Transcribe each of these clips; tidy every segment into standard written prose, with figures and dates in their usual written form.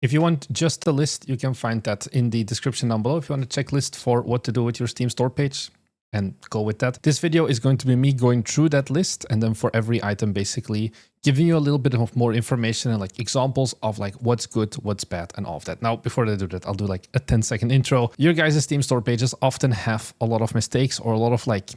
If you want just the list, you can find that in the description down below. If you want a checklist for what to do with your Steam store page, and go with that. This video is going to be me going through that list, and then for every item basically giving you a little bit of more information and like examples of like what's good, what's bad, and all of that. Now, before I do that, I'll do like a 10-second intro. Your guys' Steam store pages often have a lot of mistakes or a lot of like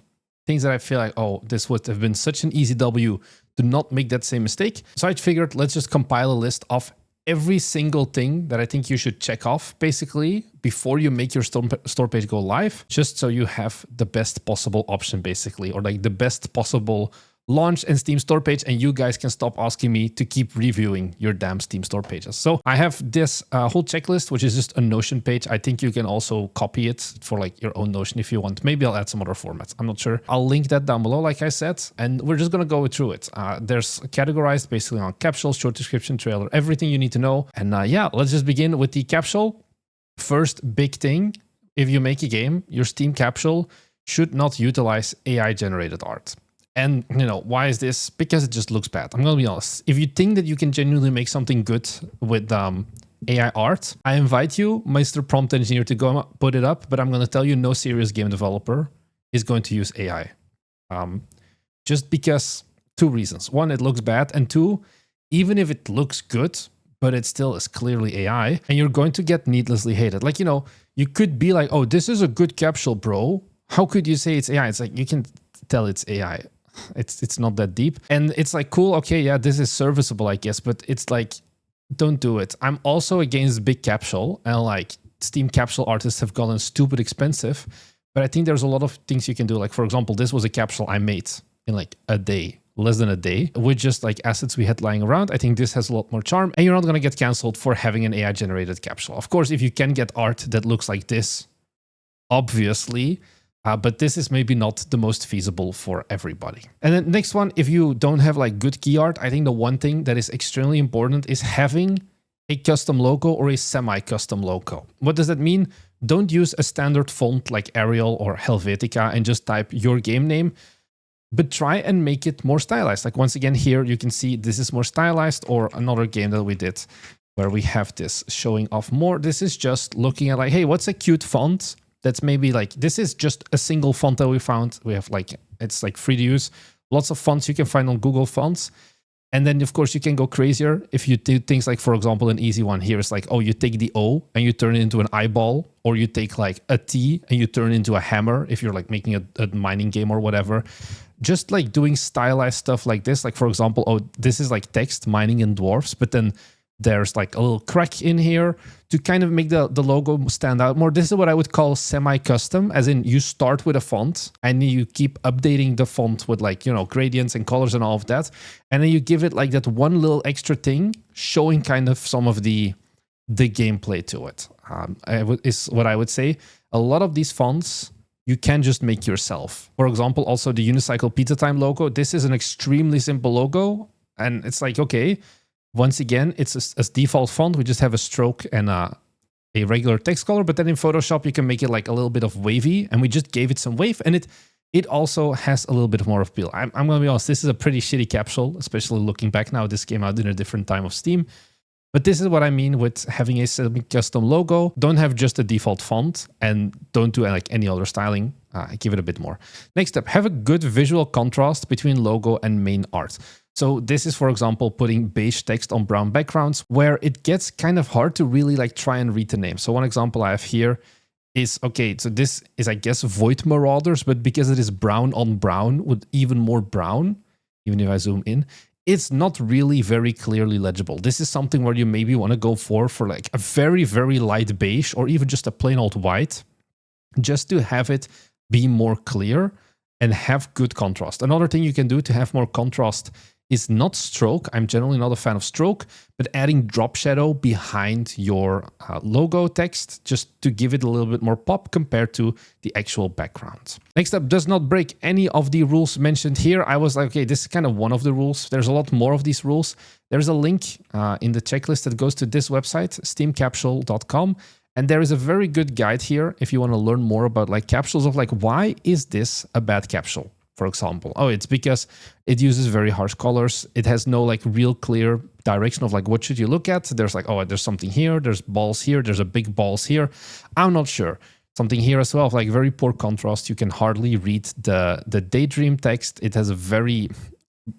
things that I feel like, oh, this would have been such an easy W to not make that same mistake. So I figured let's just compile a list of every single thing that I think you should check off basically before you make your store page go live, just so you have the best possible option basically, or like the best possible launch and Steam store page, and you guys can stop asking me to keep reviewing your damn Steam store pages. So I have this whole checklist, which is just a Notion page. I think you can also copy it for like your own Notion if you want. Maybe I'll add some other formats. I'm not sure. I'll link that down below, like I said, and we're just going to go through it. There's categorized basically on capsule, short description, trailer, everything you need to know. And yeah, let's just begin with the capsule. First big thing, if you make a game, your Steam capsule should not utilize AI generated art. And, you know, why is this? Because it just looks bad. I'm going to be honest. If you think that you can genuinely make something good with AI art, I invite you, Mr. Prompt Engineer, to go put it up. But I'm going to tell you, no serious game developer is going to use AI. Just because, two reasons. One, it looks bad. And two, even if it looks good, but it still is clearly AI, and you're going to get needlessly hated. Like, you know, you could be like, oh, this is a good capsule, bro. How could you say it's AI? It's like, you can tell it's AI. It's not that deep. And it's like, cool, okay, yeah, this is serviceable, I guess, but it's like, don't do it. I'm also against big capsule, and like Steam capsule artists have gotten stupid expensive, but I think there's a lot of things you can do. Like, for example, this was a capsule I made in like a day, less than a day, with just like assets we had lying around. I think this has a lot more charm, and you're not going to get canceled for having an AI generated capsule. Of course, if you can get art that looks like this, obviously, but this is maybe not the most feasible for everybody. And then next one, if you don't have like good key art, I think the one thing that is extremely important is having a custom logo or a semi-custom logo. What does that mean? Don't use a standard font like Arial or Helvetica and just type your game name, but try and make it more stylized. Like once again, here you can see this is more stylized, or another game that we did where we have this showing off more. This is just looking at like, hey, what's a cute font? That's maybe like, this is just a single font that we found. We have like, it's like free to use. Lots of fonts you can find on Google Fonts. And then of course you can go crazier if you do things like, for example, an easy one here is like, oh, you take the O and you turn it into an eyeball, or you take like a T and you turn it into a hammer if you're like making a mining game or whatever. Just like doing stylized stuff like this. Like for example, oh, this is like text mining in dwarfs, but then there's like a little crack in here to kind of make the logo stand out more. This is what I would call semi-custom, as in you start with a font and you keep updating the font with like, you know, gradients and colors and all of that. And then you give it like that one little extra thing, showing kind of some of the gameplay to it. Is what I would say. A lot of these fonts you can just make yourself. For example, also the Unicycle Pizza Time logo. This is an extremely simple logo. And it's like, okay, once again, it's a default font. We just have a stroke and a regular text color, but then in Photoshop, you can make it like a little bit of wavy, and we just gave it some wave, and it also has a little bit more appeal. I'm going to be honest, this is a pretty shitty capsule, especially looking back now. This came out in a different time of Steam, but this is what I mean with having a semi-custom logo. Don't have just a default font, and don't do like any other styling. Give it a bit more. Next up, have a good visual contrast between logo and main art. So this is, for example, putting beige text on brown backgrounds, where it gets kind of hard to really like try and read the name. So one example I have here is, okay, so this is, I guess, Void Marauders, but because it is brown on brown with even more brown, even if I zoom in, it's not really very clearly legible. This is something where you maybe want to go for like a very, very light beige, or even just a plain old white, just to have it be more clear and have good contrast. Another thing you can do to have more contrast is not stroke. I'm generally not a fan of stroke, but adding drop shadow behind your logo text, just to give it a little bit more pop compared to the actual background. Next up, does not break any of the rules mentioned here. I was like, okay, this is kind of one of the rules. There's a lot more of these rules. There's a link in the checklist that goes to this website, steamcapsule.com. And there is a very good guide here if you want to learn more about like capsules of like, why is this a bad capsule? for example? Oh, it's because it uses very harsh colors. It has no like real clear direction of like what should you look at. There's like, oh, there's something here, there's balls here, there's a big balls here. I'm not sure. Something here as well, like very poor contrast. You can hardly read the Daydream text. It has a very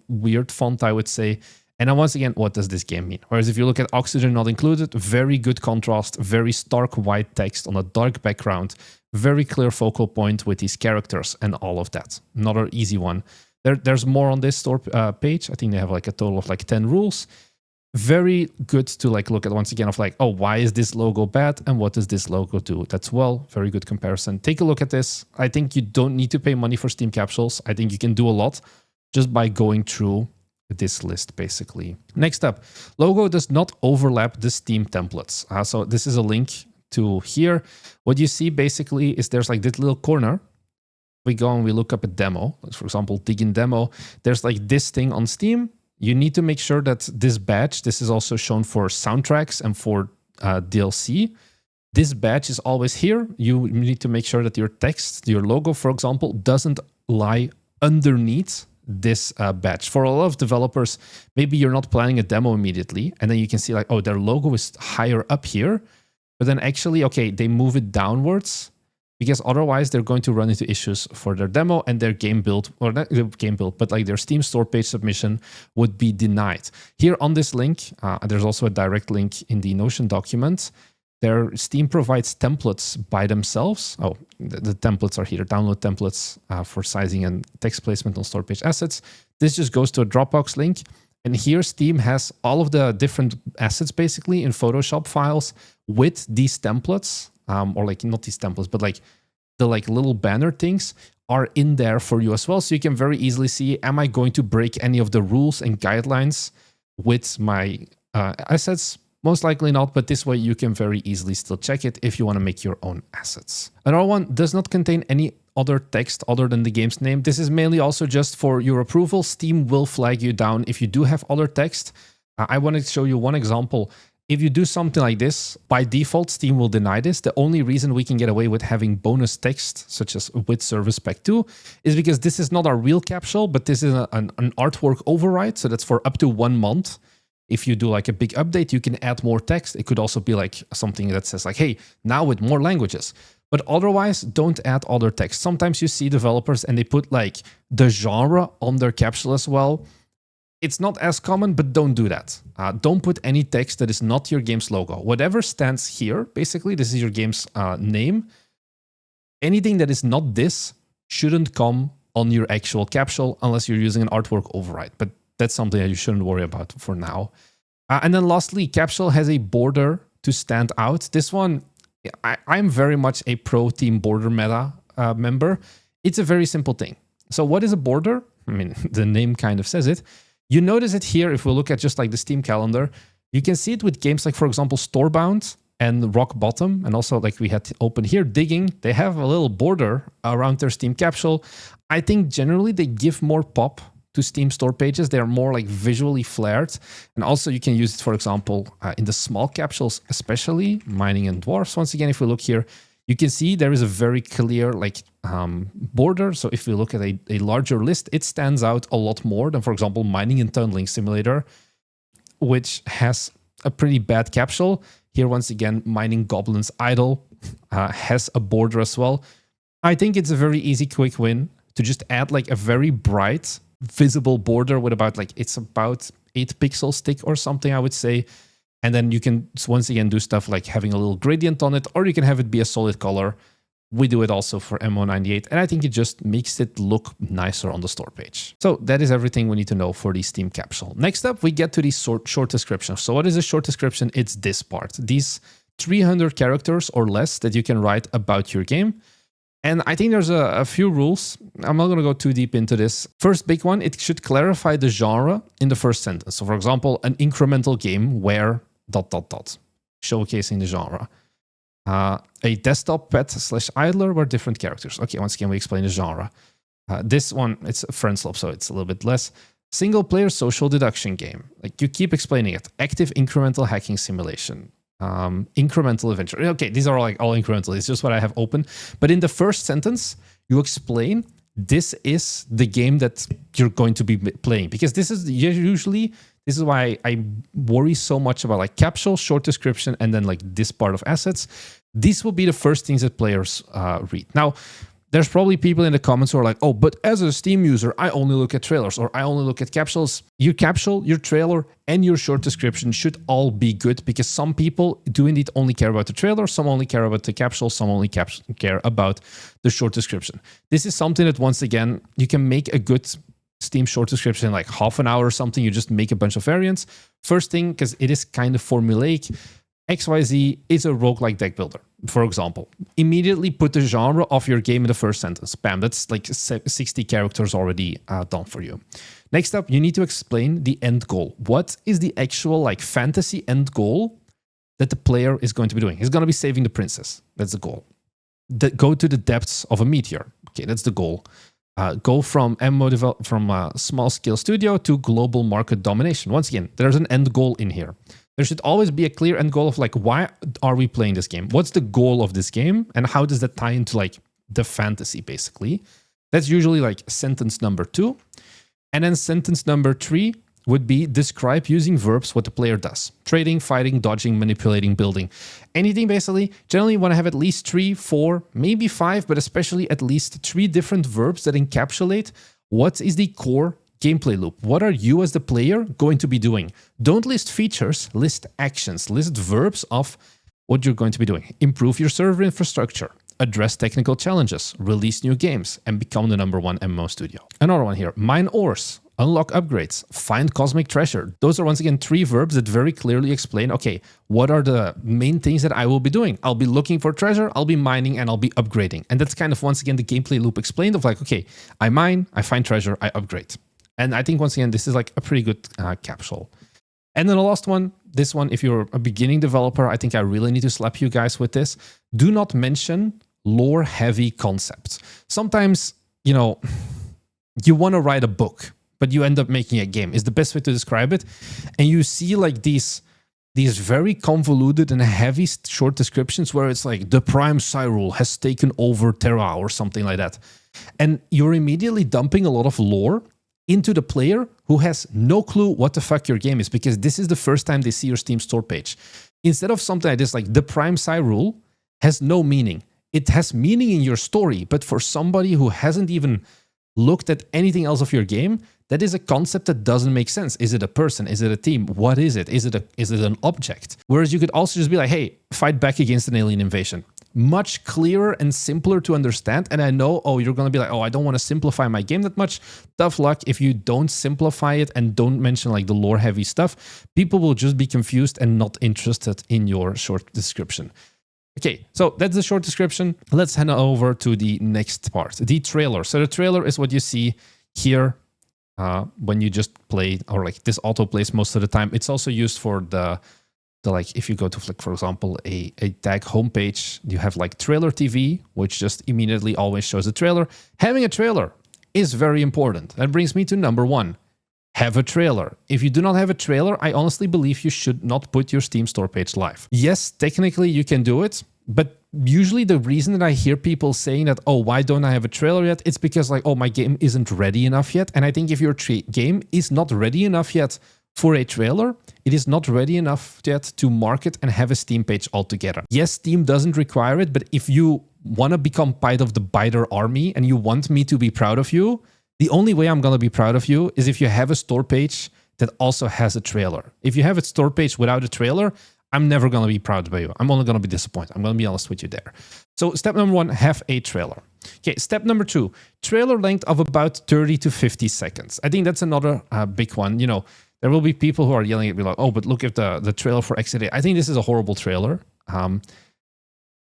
weird font, I would say. And then once again, what does this game mean? Whereas if you look at Oxygen Not Included, very good contrast, very stark white text on a dark background, very clear focal point with these characters and all of that. Another easy one. There's more on this store page. I think they have like a total of like 10 rules. Very good to like look at once again of like, oh, why is this logo bad and what does this logo do? That's very good comparison. Take a look at this. I think you don't need to pay money for Steam capsules. I think you can do a lot just by going through this list basically. Next up, logo does not overlap the Steam templates. So this is a link to here. What you see basically is there's like this little corner. We go and we look up a demo. Let's, for example, dig in demo. There's like this thing on Steam. You need to make sure that this badge, this is also shown for soundtracks and for DLC. This badge is always here. You need to make sure that your text, your logo, for example, doesn't lie underneath this badge. For a lot of developers, maybe you're not planning a demo immediately, and then you can see like, oh, their logo is higher up here, but then actually, okay, they move it downwards because otherwise they're going to run into issues for their demo and their game build, or not game build, but like their Steam store page submission would be denied. Here on this link, there's also a direct link in the Notion document. Their Steam provides templates by themselves. Oh, the templates are here. Download templates for sizing and text placement on store page assets. This just goes to a Dropbox link. And here Steam has all of the different assets basically in Photoshop files with these templates, or like not these templates, but like the like little banner things are in there for you as well. So you can very easily see, am I going to break any of the rules and guidelines with my assets? Most likely not, but this way you can very easily still check it if you want to make your own assets. Another one does not contain any other text other than the game's name. This is mainly also just for your approval. Steam will flag you down if you do have other text. I want to show you one example. If you do something like this, by default, Steam will deny this. The only reason we can get away with having bonus text, such as with Service Pack 2, is because this is not our real capsule, but this is an artwork override. So that's for up to 1 month. If you do like a big update, you can add more text. It could also be like something that says like, hey, now with more languages. But otherwise, don't add other text. Sometimes you see developers and they put like the genre on their capsule as well. It's not as common, but don't do that. Don't put any text that is not your game's logo. Whatever stands here, basically, this is your game's name. Anything that is not this shouldn't come on your actual capsule unless you're using an artwork override. But that's something that you shouldn't worry about for now. And then lastly, Capsule has a border to stand out. This one, I'm very much a pro Team Border meta member. It's a very simple thing. So what is a border? I mean, the name kind of says it. You notice it here if we look at just like the Steam calendar. You can see it with games like, for example, Storebound and Rock Bottom. And also like we had open here, Digging. They have a little border around their Steam capsule. I think generally they give more pop to Steam store pages. They are more like visually flared. And also you can use it, for example, in the small capsules, especially Mining and Dwarfs. Once again, if we look here, you can see there is a very clear like border. So if we look at a larger list, it stands out a lot more than, for example, Mining and Tunneling Simulator, which has a pretty bad capsule. Here, once again, Mining Goblins Idol has a border as well. I think it's a very easy, quick win to just add like a very bright, visible border with about 8 pixels thick or something, I would say. And then you can once again do stuff like having a little gradient on it, or you can have it be a solid color. We do it also for MO98, and I think it just makes it look nicer on the store page. So that is everything we need to know for the Steam capsule. Next up, we get to the short description. So what is a short description? It's this part. These 300 characters or less that you can write about your game. And I think there's a few rules. I'm not going to go too deep into this. First big one, it should clarify the genre in the first sentence. So for example, an incremental game where ... showcasing the genre. A desktop pet / idler where different characters. Okay, once again, we explain the genre. This one, it's a friend slope, so it's a little bit less. Single player social deduction game. Like you keep explaining it. Active incremental hacking simulation. Incremental adventure. Okay, these are like all incremental. It's just what I have open. But in the first sentence, you explain this is the game that you're going to be playing. Because this is usually, this is why I worry so much about like capsule, short description, and then like this part of assets. These will be the first things that players read. Now, there's probably people in the comments who are like, oh, but as a Steam user, I only look at trailers or I only look at capsules. Your capsule, your trailer, and your short description should all be good, because some people do indeed only care about the trailer, some only care about the capsule, some only care about the short description. This is something that, once again, you can make a good Steam short description in like half an hour or something. You just make a bunch of variants. First thing, because it is kind of formulaic, XYZ is a roguelike deck builder, for example. Immediately put the genre of your game in the first sentence. Bam, that's like 60 characters already done for you. Next up, you need to explain the end goal. What is the actual like fantasy end goal that the player is going to be doing? He's going to be saving the princess. That's the goal. Go to the depths of a meteor. Okay, that's the goal. Go from MMO from small scale studio to global market domination. Once again, there's an end goal in here. There should always be a clear end goal of like, why are we playing this game? What's the goal of this game? And how does that tie into like the fantasy, basically? That's usually like sentence number 2. And then sentence number 3 would be describe using verbs what the player does. Trading, fighting, dodging, manipulating, building. Anything basically. Generally you want to have at least 3, 4, maybe 5, but especially at least 3 different verbs that encapsulate what is the core gameplay loop. What are you as the player going to be doing? Don't list features, list actions, list verbs of what you're going to be doing. Improve your server infrastructure, address technical challenges, release new games, and become the #1 MMO studio. Another one here, mine ores, unlock upgrades, find cosmic treasure. Those are once again 3 verbs that very clearly explain, okay, what are the main things that I will be doing? I'll be looking for treasure, I'll be mining, and I'll be upgrading. And that's kind of once again the gameplay loop explained of like, okay, I mine, I find treasure, I upgrade. And I think, once again, this is like a pretty good capsule. And then the last one, this one, if you're a beginning developer, I think I really need to slap you guys with this. Do not mention lore-heavy concepts. Sometimes, you know, you want to write a book, but you end up making a game, is the best way to describe it. And you see like these very convoluted and heavy short descriptions where it's like, the Prime Cyril has taken over Terra or something like that. And you're immediately dumping a lot of lore into the player who has no clue what the fuck your game is, because this is the first time they see your Steam store page. Instead of something like this, like the Prime Cyril has no meaning. It has meaning in your story, but for somebody who hasn't even looked at anything else of your game, that is a concept that doesn't make sense. Is it a person? Is it a team? What is it? Is it an object? Whereas you could also just be like, hey, fight back against an alien invasion. Much clearer and simpler to understand. And I know, oh, you're going to be like, oh, I don't want to simplify my game that much. Tough luck. If you don't simplify it and don't mention like the lore heavy stuff, people will just be confused and not interested in your short description. Okay, so that's the short description. Let's head over to the next part, the trailer. So the trailer is what you see here when you just play, or like this auto plays most of the time. It's also used for the like, if you go to, like, for example, a tag homepage, you have like trailer TV, which just immediately always shows a trailer. Having a trailer is very important. That brings me to #1. Have a trailer. If you do not have a trailer, I honestly believe you should not put your Steam store page live. Yes, technically you can do it, but usually the reason that I hear people saying that, oh, why don't I have a trailer yet? It's because like, oh, my game isn't ready enough yet. And I think if your game is not ready enough yet for a trailer, it is not ready enough yet to market and have a Steam page altogether. Yes, Steam doesn't require it, but if you want to become part of the biter army and you want me to be proud of you, the only way I'm going to be proud of you is if you have a store page that also has a trailer. If you have a store page without a trailer, I'm never going to be proud of you. I'm only going to be disappointed. I'm going to be honest with you there. So step #1, have a trailer. Okay, step #2, trailer length of about 30 to 50 seconds. I think that's another big one. You know, there will be people who are yelling at me like, oh, but look at the trailer for XD. I think this is a horrible trailer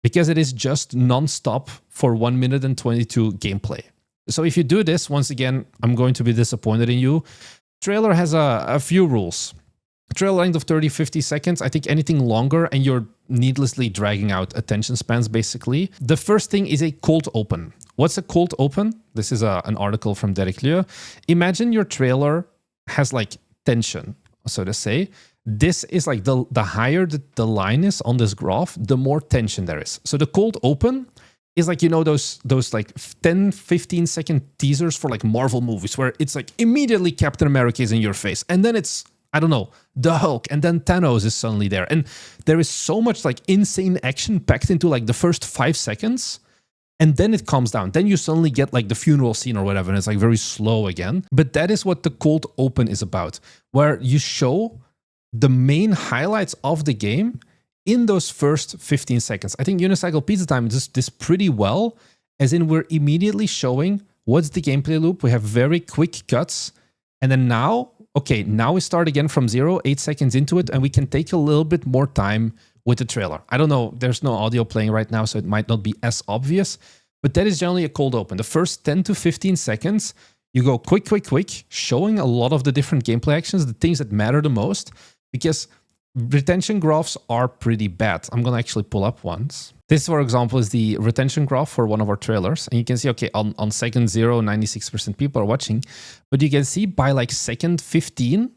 because it is just non-stop for 1 minute and 22 gameplay. So if you do this, once again, I'm going to be disappointed in you. Trailer has a few rules. Trailer length of 30, 50 seconds. I think anything longer and you're needlessly dragging out attention spans, basically. The first thing is a cold open. What's a cold open? This is an article from DreLluminati. Imagine your trailer has like tension, so to say. This is like the higher the line is on this graph, the more tension there is. So the cold open is like, you know, those like 10, 15 second teasers for like Marvel movies where it's like immediately Captain America is in your face. And then it's, I don't know, the Hulk, and then Thanos is suddenly there. And there is so much like insane action packed into like the first 5 seconds. And then it calms down. Then you suddenly get like the funeral scene or whatever, and it's like very slow again. But that is what the cold open is about, where you show the main highlights of the game in those first 15 seconds. I think Unicycle Pizza Time does this pretty well, as in we're immediately showing what's the gameplay loop. We have very quick cuts. And then now, okay, now we start again from 0, 8 seconds into it, and we can take a little bit more time with the trailer. I don't know, there's no audio playing right now, so it might not be as obvious, but that is generally a cold open. The first 10 to 15 seconds, you go quick, showing a lot of the different gameplay actions, the things that matter the most, because retention graphs are pretty bad. I'm going to actually pull up once. This, for example, is the retention graph for one of our trailers. And you can see, okay, on second 0, 96% people are watching, but you can see by like second 15,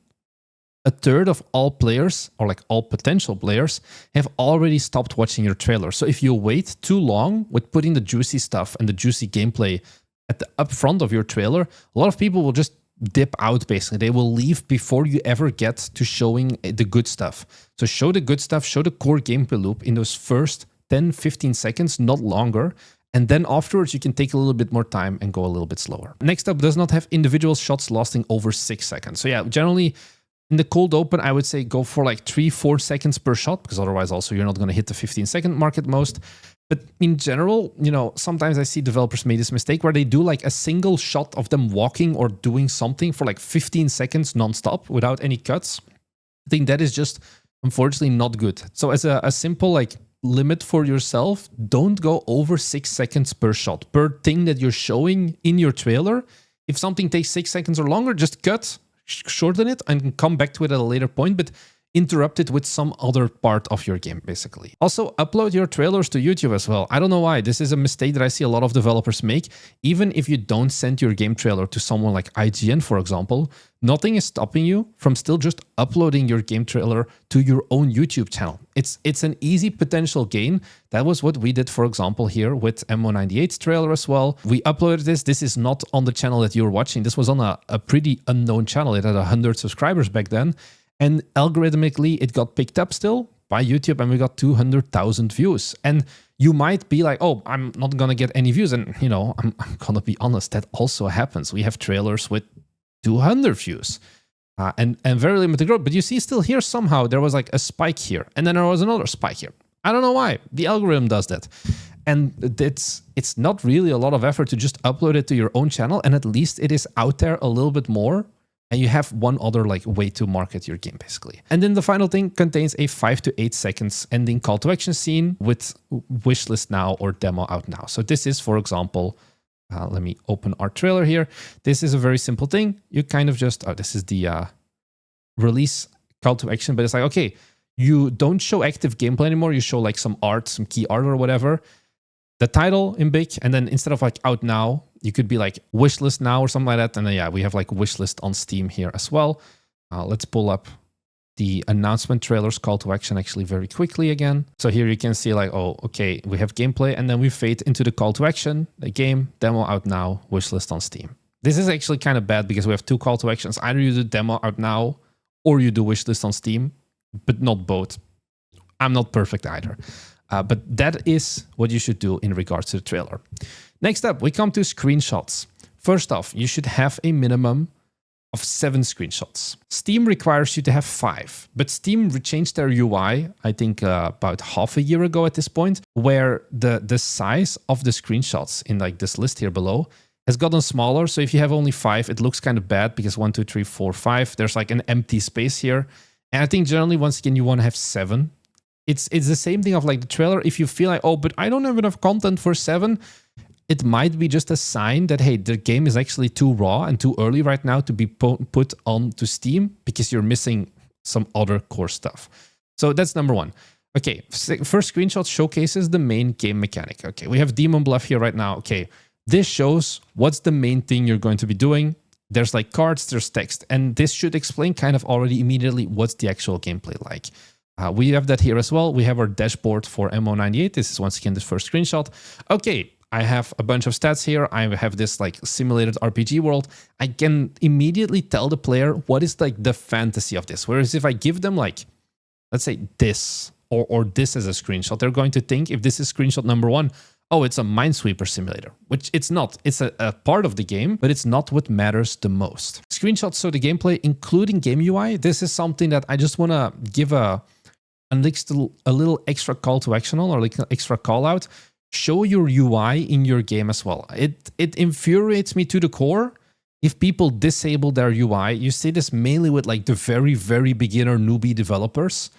a third of all players, or like all potential players, have already stopped watching your trailer. So if you wait too long with putting the juicy stuff and the juicy gameplay at the upfront of your trailer, a lot of people will just dip out, basically. They will leave before you ever get to showing the good stuff. So show the good stuff, show the core gameplay loop in those first 10, 15 seconds, not longer. And then afterwards, you can take a little bit more time and go a little bit slower. Next up, does not have individual shots lasting over 6 seconds. So yeah, generally, in the cold open, I would say go for like 3-4 seconds per shot, because otherwise also you're not going to hit the 15-second mark at most. But in general, you know, sometimes I see developers make this mistake where they do like a single shot of them walking or doing something for like 15 seconds nonstop without any cuts. I think that is just unfortunately not good. So as a simple like limit for yourself, don't go over 6 seconds per shot, per thing that you're showing in your trailer. If something takes 6 seconds or longer, just cut, shorten it, and come back to it at a later point, but interrupt it with some other part of your game, basically. Also, upload your trailers to YouTube as well. I don't know why. This is a mistake that I see a lot of developers make. Even if you don't send your game trailer to someone like IGN, for example, nothing is stopping you from still just uploading your game trailer to your own YouTube channel. It's an easy potential gain. That was what we did, for example, here with MO98's trailer as well. We uploaded this. This is not on the channel that you're watching. This was on a pretty unknown channel. It had 100 subscribers back then. And algorithmically, it got picked up still by YouTube, and we got 200,000 views. And you might be like, oh, I'm not going to get any views. And, you know, I'm going to be honest, that also happens. We have trailers with 200 views and very limited growth. But you see still here somehow there was like a spike here. And then there was another spike here. I don't know why. The algorithm does that. And it's not really a lot of effort to just upload it to your own channel. And at least it is out there a little bit more. And you have one other like way to market your game, basically. And then the final thing contains a 5 to 8 seconds ending call to action scene with wishlist now or demo out now. So this is, for example, let me open our trailer here. This is a very simple thing. You kind of just, this is the release call to action, but it's like, okay, you don't show active gameplay anymore. You show like some art, some key art or whatever. The title in big, and then instead of like out now, you could be like wishlist now or something like that. And then, yeah, we have like wishlist on Steam here as well. Let's pull up the announcement trailers call to action actually very quickly again. So here you can see like, oh, okay, we have gameplay, and then we fade into the call to action, the game, demo out now, wishlist on Steam. This is actually kind of bad because we have two call to actions. Either you do demo out now or you do wishlist on Steam, but not both. I'm not perfect either. But that is what you should do in regards to the trailer. Next up, we come to screenshots. First off, you should have a minimum of 7 screenshots. Steam requires you to have 5, but Steam changed their UI, I think about half a year ago at this point, where the size of the screenshots in like this list here below has gotten smaller. So if you have only 5, it looks kind of bad because 1, 2, 3, 4, 5, there's like an empty space here. And I think generally, once again, you want to have 7. It's the same thing of like the trailer. If you feel like, oh, but I don't have enough content for 7, it might be just a sign that, hey, the game is actually too raw and too early right now to be put onto Steam because you're missing some other core stuff. So that's number 1. Okay, first screenshot showcases the main game mechanic. Okay, we have Demon Bluff here right now. Okay, this shows what's the main thing you're going to be doing. There's like cards, there's text, and this should explain kind of already immediately what's the actual gameplay like. We have that here as well. We have our dashboard for MO98. This is once again the first screenshot. Okay, I have a bunch of stats here. I have this like simulated RPG world. I can immediately tell the player what is like the fantasy of this. Whereas if I give them like, let's say this or this as a screenshot, they're going to think if this is screenshot number 1, oh, it's a Minesweeper simulator, which it's not. It's a part of the game, but it's not what matters the most. Screenshots show the gameplay, including game UI. This is something that I just want to give a little extra call to action on, or like an extra call out. Show your UI in your game as well. It infuriates me to the core if people disable their UI. You see this mainly with like the very, very beginner newbie developers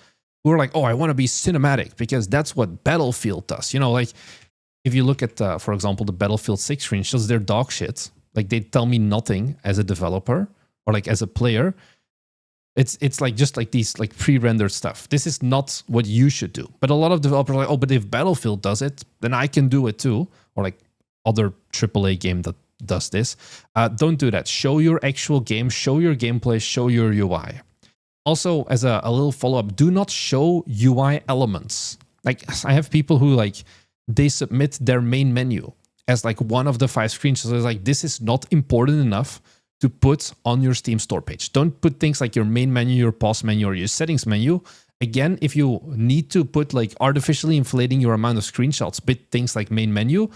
who are like, oh, I want to be cinematic because that's what Battlefield does. You know, like if you look at, for example, the Battlefield 6 screenshots, they're dog shit. Like they tell me nothing as a developer or like as a player. It's like just like these like pre-rendered stuff. This is not what you should do. But a lot of developers are like, oh, but if Battlefield does it, then I can do it too. Or like other AAA game that does this. Don't do that. Show your actual game, show your gameplay, show your UI. Also, as a little follow-up, do not show UI elements. Like I have people who like, they submit their main menu as like one of the 5 screenshots. It's like, this is not important enough to put on your Steam store page. Don't put things like your main menu, your pause menu, or your settings menu. Again, if you need to put like artificially inflating your amount of screenshots with things like main menu,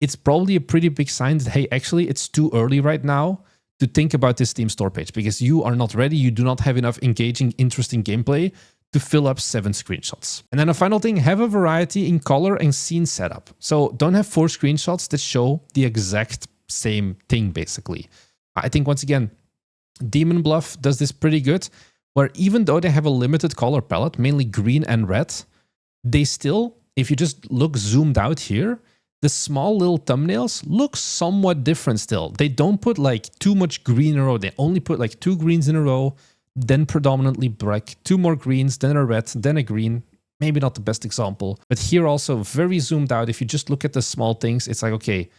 it's probably a pretty big sign that, hey, actually it's too early right now to think about this Steam store page because you are not ready. You do not have enough engaging, interesting gameplay to fill up 7 screenshots. And then a final thing, have a variety in color and scene setup. So don't have 4 screenshots that show the exact same thing, basically. I think, once again, Demon Bluff does this pretty good, where even though they have a limited color palette, mainly green and red, they still, if you just look zoomed out here, the small little thumbnails look somewhat different still. They don't put like too much green in a row. They only put like 2 greens in a row, then predominantly black, 2 more greens, then a red, then a green. Maybe not the best example, but here also very zoomed out. If you just look at the small things, it's like, okay,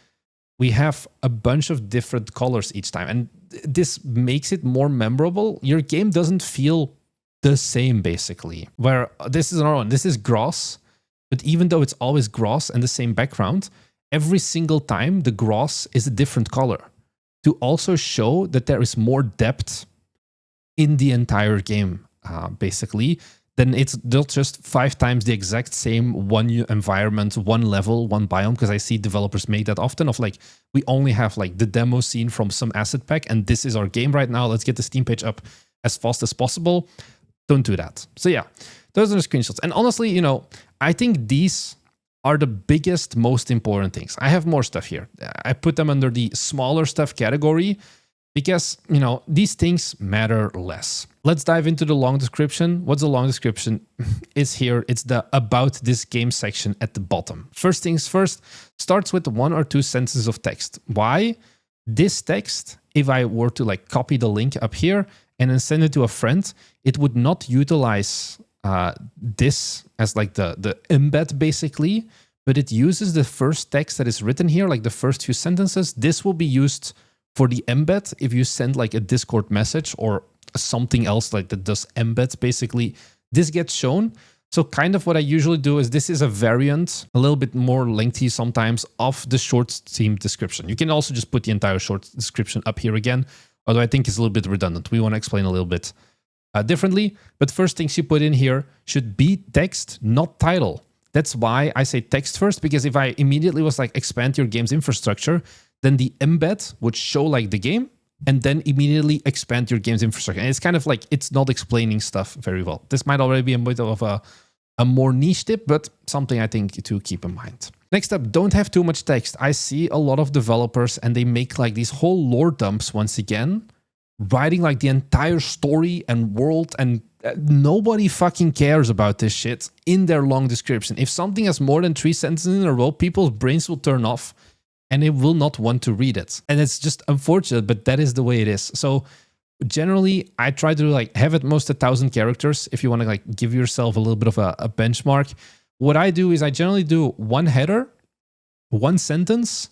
we have a bunch of different colors each time. And this makes it more memorable. Your game doesn't feel the same, basically. Where this is another one. This is grass. But even though it's always grass and the same background, every single time the grass is a different color to also show that there is more depth in the entire game, basically. Then it's not just 5 times the exact same one environment, one level, one biome, because I see developers make that often of like, we only have like the demo scene from some asset pack and this is our game right now. Let's get the Steam page up as fast as possible. Don't do that. So yeah, those are the screenshots. And honestly, you know, I think these are the biggest, most important things. I have more stuff here. I put them under the smaller stuff category because, you know, these things matter less. Let's dive into the long description. What's the long description? Is here. It's the about this game section at the bottom. First things first, starts with 1 or 2 sentences of text. Why? This text, if I were to like copy the link up here and then send it to a friend, it would not utilize this as like the embed basically, but it uses the first text that is written here, like the first few sentences. This will be used for the embed if you send like a Discord message or something else like that does embed, basically. This gets shown. So kind of what I usually do is this is a variant, a little bit more lengthy sometimes, of the short Steam description. You can also just put the entire short description up here again, although I think it's a little bit redundant. We want to explain a little bit differently. But first things you put in here should be text, not title. That's why I say text first, because if I immediately was like expand your game's infrastructure, then the embed would show like the game and then immediately expand your game's infrastructure. And it's kind of like, it's not explaining stuff very well. This might already be a bit of a more niche tip, but something I think to keep in mind. Next up, don't have too much text. I see a lot of developers and they make like these whole lore dumps once again, writing like the entire story and world, and nobody fucking cares about this shit in their long description. If something has more than 3 sentences in a row, people's brains will turn off and they will not want to read it. And it's just unfortunate, but that is the way it is. So generally, I try to like have at most 1,000 characters if you want to like give yourself a little bit of a benchmark. What I do is I generally do 1 header, 1 sentence,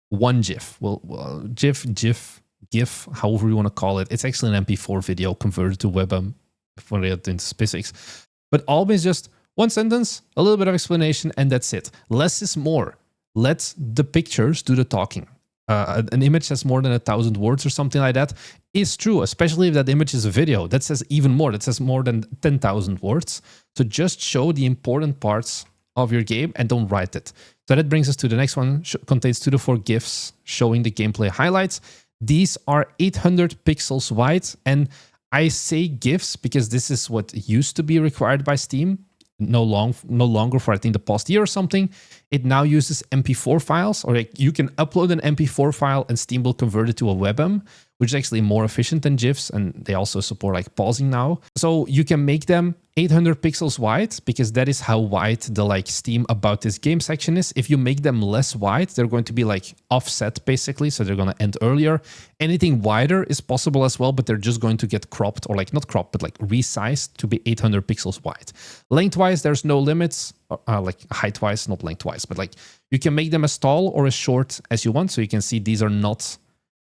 1 GIF. Well, GIF, however you want to call it. It's actually an MP4 video converted to WebM before they get into specifics. but always just one sentence, a little bit of explanation, and that's it. Less is more. Let the pictures do the talking. An image has more than 1,000 words or something like that is true, especially if that image is a video. That says even more. That says more than 10,000 words. So just show the important parts of your game and don't write it. So that brings us to the next one. Contains 2 to 4 GIFs showing the gameplay highlights. These are 800 pixels wide, and I say GIFs because this is what used to be required by Steam. No longer for I think the past year or something. It now uses MP4 files, or you can upload an MP4 file and Steam will convert it to a WebM, which is actually more efficient than GIFs, and they also support like pausing now. So you can make them 800 pixels wide because that is how wide the like Steam about this game section is. If you make them less wide, they're going to be like offset basically, so they're going to end earlier. Anything wider is possible as well, but they're just going to get cropped, or like not cropped, but like resized to be 800 pixels wide. Lengthwise, there's no limits, like height-wise, not lengthwise, but like you can make them as tall or as short as you want. So you can see these are not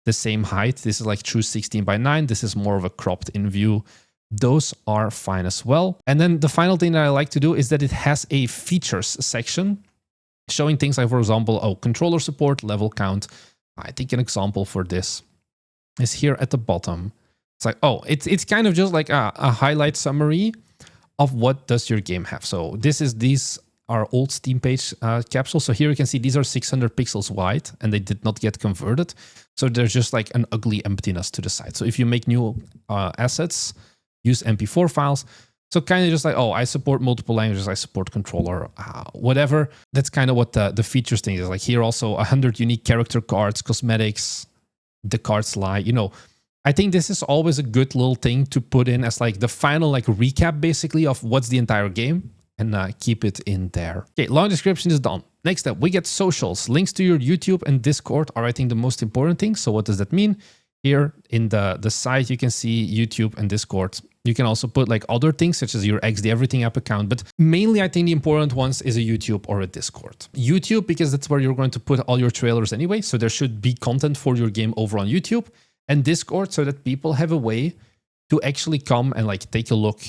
the same height. This is like true 16:9. This is more of a cropped in view. Those are fine as well. And then the final thing that I like to do is that it has a features section showing things like, for example, controller support, level count. I think an example for this is here at the bottom. It's like, it's kind of just like a highlight summary of what does your game have. So these are old Steam page capsules. So here you can see these are 600 pixels wide and they did not get converted. So there's just like an ugly emptiness to the side. So if you make new assets, use MP4 files. So kind of just like, I support multiple languages, I support controller, whatever. That's kind of what the features thing is. Like here also 100 unique character cards, cosmetics, the cards lie, I think this is always a good little thing to put in as like the final like recap basically of what's the entire game, and keep it in there. Okay, long description is done. Next up, we get socials. Links to your YouTube and Discord are I think the most important thing. So what does that mean? Here in the site, you can see YouTube and Discord. You can also put like other things such as your XD Everything app account, but mainly I think the important ones is a YouTube or a Discord. YouTube, because that's where you're going to put all your trailers anyway. So there should be content for your game over on YouTube, and Discord so that people have a way to actually come and like take a look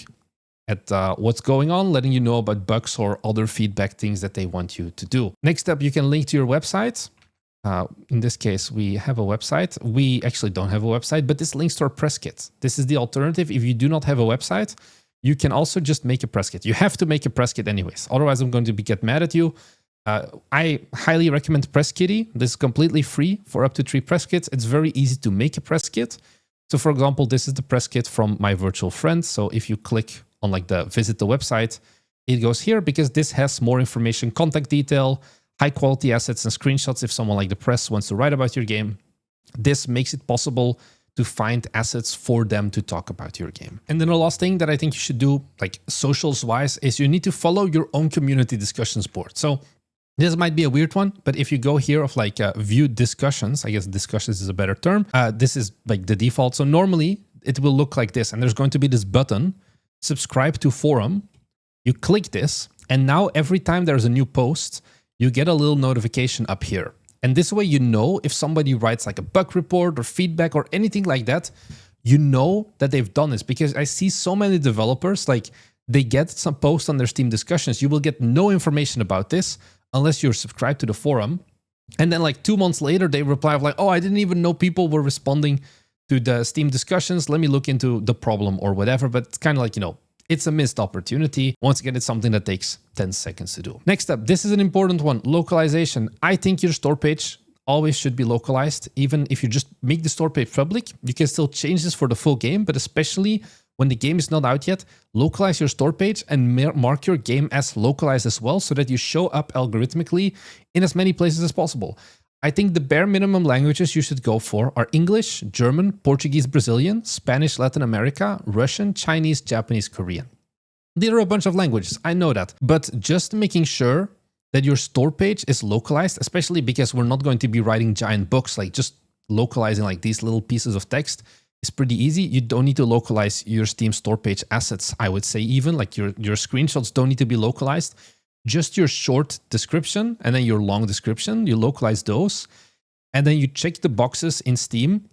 at what's going on, letting you know about bugs or other feedback things that they want you to do. Next up, you can link to your website. In this case, we have a website. We actually don't have a website, but this links to our press kit. This is the alternative. If you do not have a website, you can also just make a press kit. You have to make a press kit anyways. Otherwise, I'm going to get mad at you. I highly recommend Press Kitty. This is completely free for up to 3 press kits. It's very easy to make a press kit. So for example, this is the press kit from my virtual friend. So if you click on like the visit the website, it goes here because this has more information, contact detail, high quality assets and screenshots if someone like the press wants to write about your game. This makes it possible to find assets for them to talk about your game. And then the last thing that I think you should do, like socials wise, is you need to follow your own community discussions board. So this might be a weird one, but if you go here of like view discussions, I guess discussions is a better term. This is like the default. So normally it will look like this, and there's going to be this button, subscribe to forum. You click this, and now every time there's a new post, you get a little notification up here. And this way, you know, if somebody writes like a bug report or feedback or anything like that, you know that they've done this, because I see so many developers, like they get some post on their Steam discussions. You will get no information about this unless you're subscribed to the forum. And then like 2 months later, they reply like, oh, I didn't even know people were responding to the Steam discussions. Let me look into the problem or whatever. But it's kind of like, it's a missed opportunity. Once again, it's something that takes 10 seconds to do. Next up, this is an important one, localization. I think your store page always should be localized. Even if you just make the store page public, you can still change this for the full game, but especially when the game is not out yet, localize your store page and mark your game as localized as well, so that you show up algorithmically in as many places as possible. I think the bare minimum languages you should go for are English, German, Portuguese, Brazilian, Spanish, Latin America, Russian, Chinese, Japanese, Korean. There are a bunch of languages, I know that, but just making sure that your store page is localized, especially because we're not going to be writing giant books, like just localizing like these little pieces of text is pretty easy. You don't need to localize your Steam store page assets, I would say, even like your screenshots don't need to be localized. Just your short description and then your long description, you localize those. And then you check the boxes in Steam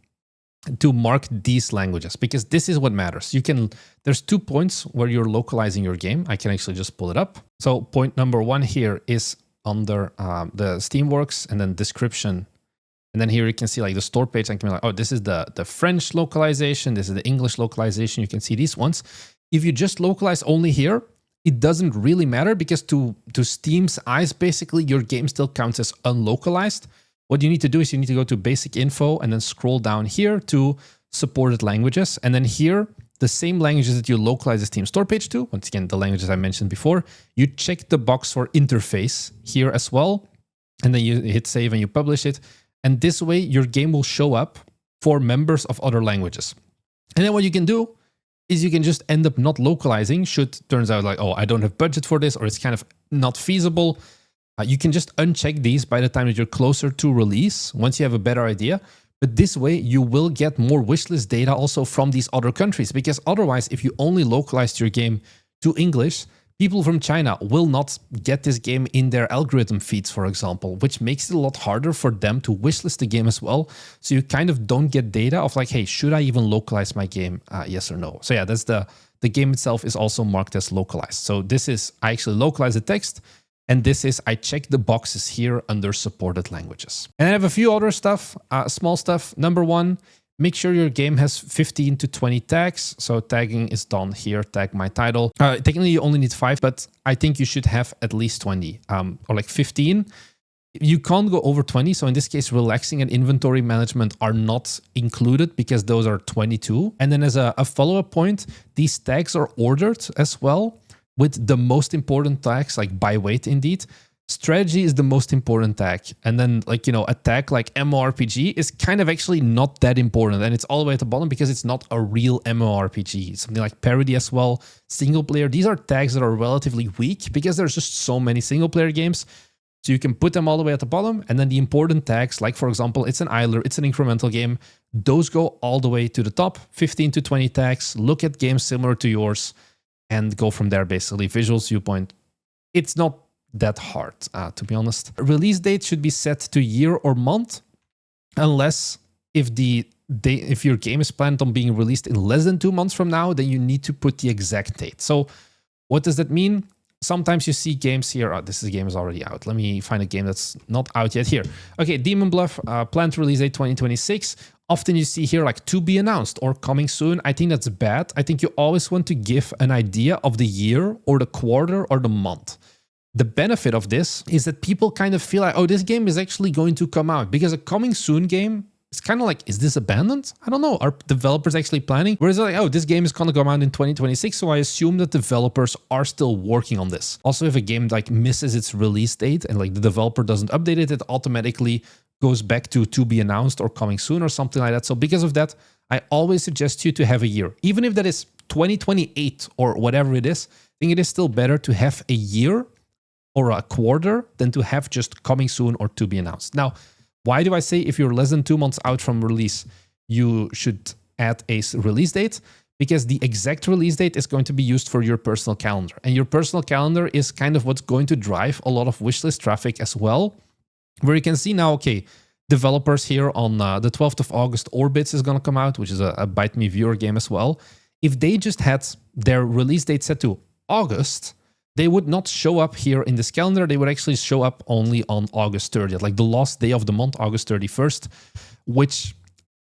to mark these languages, because this is what matters. There's 2 points where you're localizing your game. I can actually just pull it up. So point number 1 here is under the Steamworks and then description. And then here you can see like the store page. I can be like, oh, this is the French localization. This is the English localization. You can see these ones. If you just localize only here, it doesn't really matter, because to Steam's eyes, basically your game still counts as unlocalized. What you need to do is you need to go to basic info and then scroll down here to supported languages. And then here, the same languages that you localize the Steam store page to, once again, the languages I mentioned before, you check the box for interface here as well. And then you hit save and you publish it. And this way your game will show up for members of other languages. And then what you can do is you can just end up not localizing, should turns out like, oh, I don't have budget for this, or it's kind of not feasible. You can just uncheck these by the time that you're closer to release, once you have a better idea. But this way you will get more wishlist data also from these other countries, because otherwise, if you only localized your game to English, people from China will not get this game in their algorithm feeds, for example, which makes it a lot harder for them to wishlist the game as well. So you kind of don't get data of like, hey, should I even localize my game? Yes or no. So yeah, that's the game itself is also marked as localized. So this is, I actually localize the text. And this is, I check the boxes here under supported languages. And I have a few other stuff, small stuff. Number 1, make sure your game has 15 to 20 tags. So tagging is done here, tag my title. Technically you only need 5, but I think you should have at least 20 or like 15. You can't go over 20. So in this case, relaxing and inventory management are not included because those are 22. And then as a follow-up point, these tags are ordered as well, with the most important tags, like by weight indeed. Strategy is the most important tag. And then like, you know, a tag like MMORPG is kind of actually not that important. And it's all the way at the bottom because it's not a real MMORPG. Something like parody as well, single player. These are tags that are relatively weak because there's just so many single player games. So you can put them all the way at the bottom. And then the important tags, like for example, it's an idler, it's an incremental game. Those go all the way to the top, 15 to 20 tags. Look at games similar to yours and go from there, basically. Visuals, viewpoint. It's not that hard, to be honest. Release date should be set to year or month, unless if your game is planned on being released in less than 2 months from now, then you need to put the exact date. So what does that mean? Sometimes you see games here. Oh, this game is already out. Let me find a game that's not out yet here. Okay, Demon Bluff, planned release date 2026. Often you see here like to be announced or coming soon. I think that's bad. I think you always want to give an idea of the year or the quarter or the month. The benefit of this is that people kind of feel like, oh, this game is actually going to come out, because a coming soon game, it's kind of like, is this abandoned? I don't know. Are developers actually planning? Whereas like, oh, this game is going to come out in 2026. So I assume that developers are still working on this. Also, if a game like misses its release date and like the developer doesn't update it, it automatically goes back to be announced or coming soon or something like that. So because of that, I always suggest you to have a year. Even if that is 2028 or whatever it is, I think it is still better to have a year or a quarter than to have just coming soon or to be announced. Now, why do I say if you're less than 2 months out from release, you should add a release date? Because the exact release date is going to be used for your personal calendar. And your personal calendar is kind of what's going to drive a lot of wishlist traffic as well. Where you can see now, okay, developers here on the 12th of August, Orbits is going to come out, which is a Bite Me viewer game as well. If they just had their release date set to August, they would not show up here in this calendar. They would actually show up only on August 30th, like the last day of the month, August 31st, which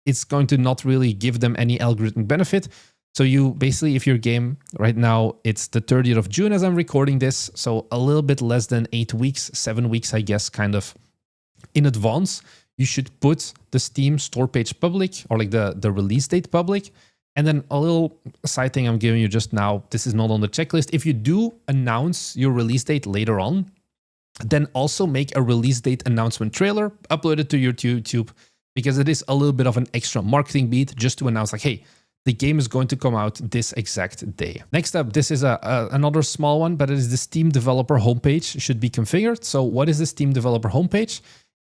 is going to not really give them any algorithmic benefit. So you basically, if your game right now, it's the 30th of June as I'm recording this, so a little bit less than 8 weeks, 7 weeks, I guess, kind of in advance, you should put the Steam store page public, or like the release date public. And then a little side thing I'm giving you just now, this is not on the checklist. If you do announce your release date later on, then also make a release date announcement trailer, upload it to your YouTube, because it is a little bit of an extra marketing beat just to announce like, hey, the game is going to come out this exact day. Next up, this is another small one, but it is the Steam developer homepage should be configured. So what is the Steam developer homepage?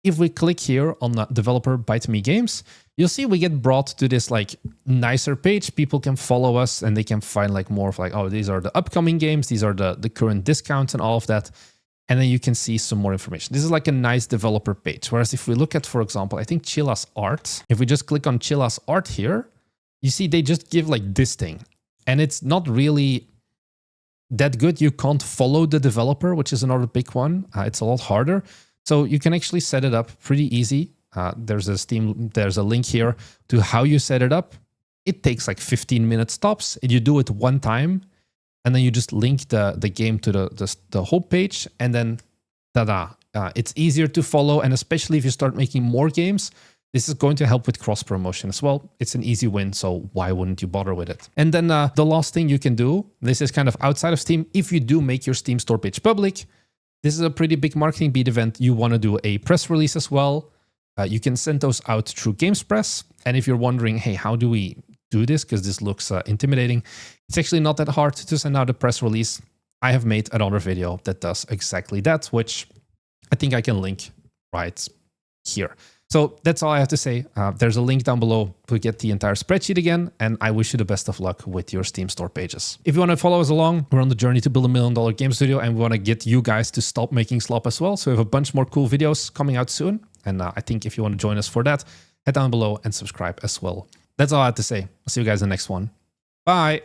If we click here on the developer Bite Me Games, you'll see we get brought to this like nicer page. People can follow us and they can find like more of like, oh, these are the upcoming games. These are the current discounts and all of that. and then you can see some more information. This is like a nice developer page. Whereas if we look at, for example, I think Chilla's art, if we just click on Chilla's art here, you see they just give like this thing. And it's not really that good. You can't follow the developer, which is another big one. It's a lot harder. So you can actually set it up pretty easy. There's a link here to how you set it up. It takes like 15 minutes tops, and you do it one time. And then you just link the game to the home page, and then tada! It's easier to follow, and especially if you start making more games, this is going to help with cross promotion as well. It's an easy win, so why wouldn't you bother with it? And then the last thing you can do, this is kind of outside of Steam. If you do make your Steam store page public, this is a pretty big marketing beat event. You want to do a press release as well. You can send those out through GamesPress. And if you're wondering, hey, how do we do this? Because this looks intimidating. It's actually not that hard to send out a press release. I have made another video that does exactly that, which I think I can link right here. So that's all I have to say. There's a link down below to get the entire spreadsheet again, and I wish you the best of luck with your Steam store pages. If you want to follow us along, we're on the journey to build $1 million game studio, and we want to get you guys to stop making slop as well. So we have a bunch more cool videos coming out soon, and I think if you want to join us for that, head down below and subscribe as well. That's all I have to say. I'll see you guys in the next one. Bye!